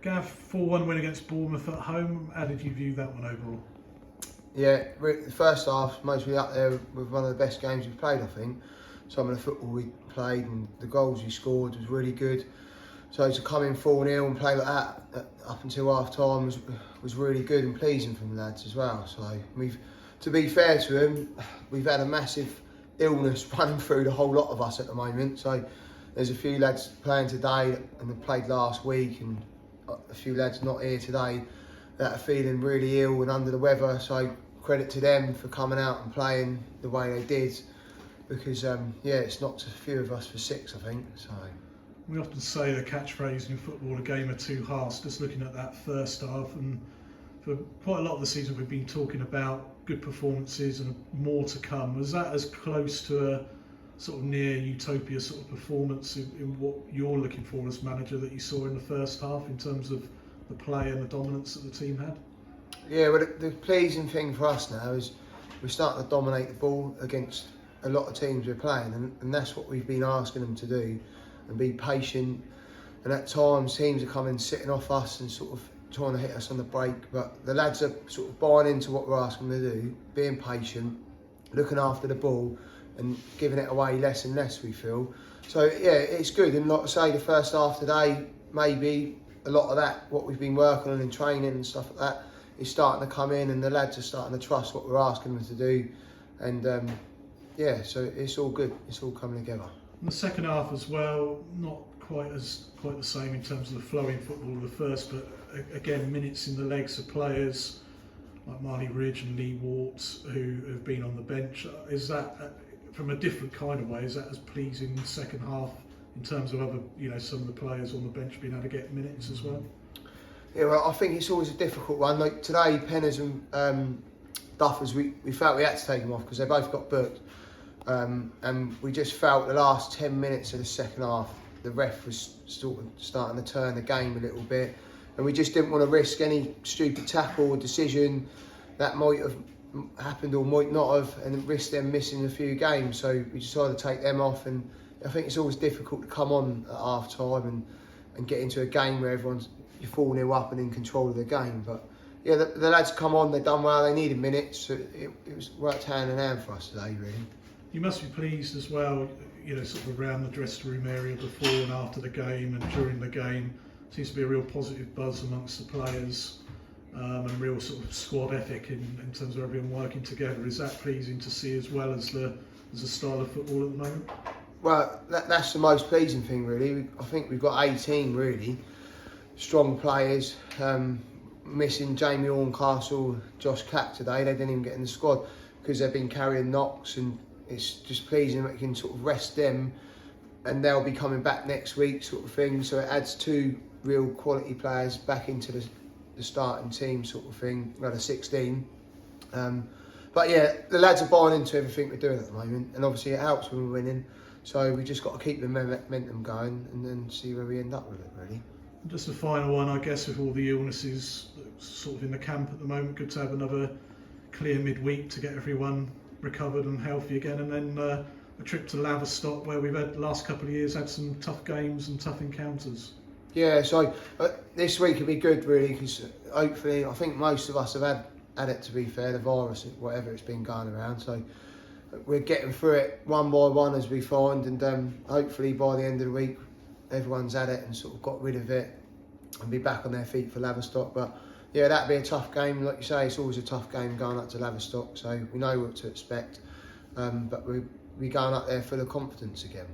Gav, 4-1 win against Bournemouth at home. How did you view that one overall? Yeah, the first half mostly up there with one of the best games we've played, I think. Some of the football we played and the goals we scored was really good. So to come in 4-0 and play like that up until half time was really good and pleasing from the lads as well. So to be fair to them, we've had a massive illness running through the whole lot of us at the moment. So there's a few lads playing today and have played last week, and a few lads not here today that are feeling really ill and under the weather. So credit to them for coming out and playing the way they did, because it's knocked a few of us for six, I think. So we often say the catchphrase in football, a game of two halves. Just looking at that first half, and for quite a lot of the season we've been talking about good performances and more to come. Was that as close to a sort of near utopia sort of performance in what you're looking for as manager that you saw in the first half in terms of the play and the dominance that the team had? Yeah, well, the pleasing thing for us now is we're starting to dominate the ball against a lot of teams we're playing, and that's what we've been asking them to do, and be patient. And at times teams are coming sitting off us and sort of trying to hit us on the break, but the lads are sort of buying into what we're asking them to do, being patient, looking after the ball and giving it away less and less, we feel. So yeah, it's good. And like I say, the first half today, maybe a lot of that, what we've been working on in training and stuff like that, is starting to come in, and the lads are starting to trust what we're asking them to do. And so it's all good. It's all coming together. And the second half as well, not quite the same in terms of the flowing football of the first, but again, minutes in the legs of players like Marley Ridge and Lee Wart, who have been on the bench. Is that, from a different kind of way, is that as pleasing in the second half in terms of other, some of the players on the bench being able to get minutes as well? Yeah, well, I think it's always a difficult one. Like today, Penners and Duffers, we felt we had to take them off because they both got booked. And we just felt the last 10 minutes of the second half, the ref was sort of starting to turn the game a little bit. And we just didn't want to risk any stupid tackle or decision that might have happened or might not have, and risk them missing a few games. So we decided to take them off. And I think it's always difficult to come on at half time and get into a game where you're 4-0 up and in control of the game. But yeah, the lads come on, they've done well, they needed minutes. So it was worked hand in hand for us today, really. You must be pleased as well, sort of around the dressing room area before and after the game and during the game. Seems to be a real positive buzz amongst the players, and a real sort of squad ethic in terms of everyone working together. Is that pleasing to see as well as the style of football at the moment? Well, that's the most pleasing thing, really. I think we've got 18 really strong players. Missing Jamie Horncastle, Josh Capp today. They didn't even get in the squad because they've been carrying knocks, and it's just pleasing that we can sort of rest them, and they'll be coming back next week, sort of thing. So it adds two real quality players back into the starting team, sort of thing. Well, the 16. But yeah, the lads are buying into everything we're doing at the moment, and obviously it helps when we're winning. So we just got to keep the momentum going and then see where we end up with it, really. Just a final one, I guess, with all the illnesses sort of in the camp at the moment, good to have another clear midweek to get everyone recovered and healthy again, and then a trip to Laverstock, where we've had the last couple of years had some tough games and tough encounters. Yeah, so this week will be good, really, because hopefully, I think most of us have had it, to be fair, the virus, whatever it's been going around. So we're getting through it one by one as we find, and hopefully by the end of the week, everyone's had it and sort of got rid of it and be back on their feet for Laverstock. But yeah, that'd be a tough game. Like you say, it's always a tough game going up to Laverstock, so we know what to expect. But we're going up there full of confidence again.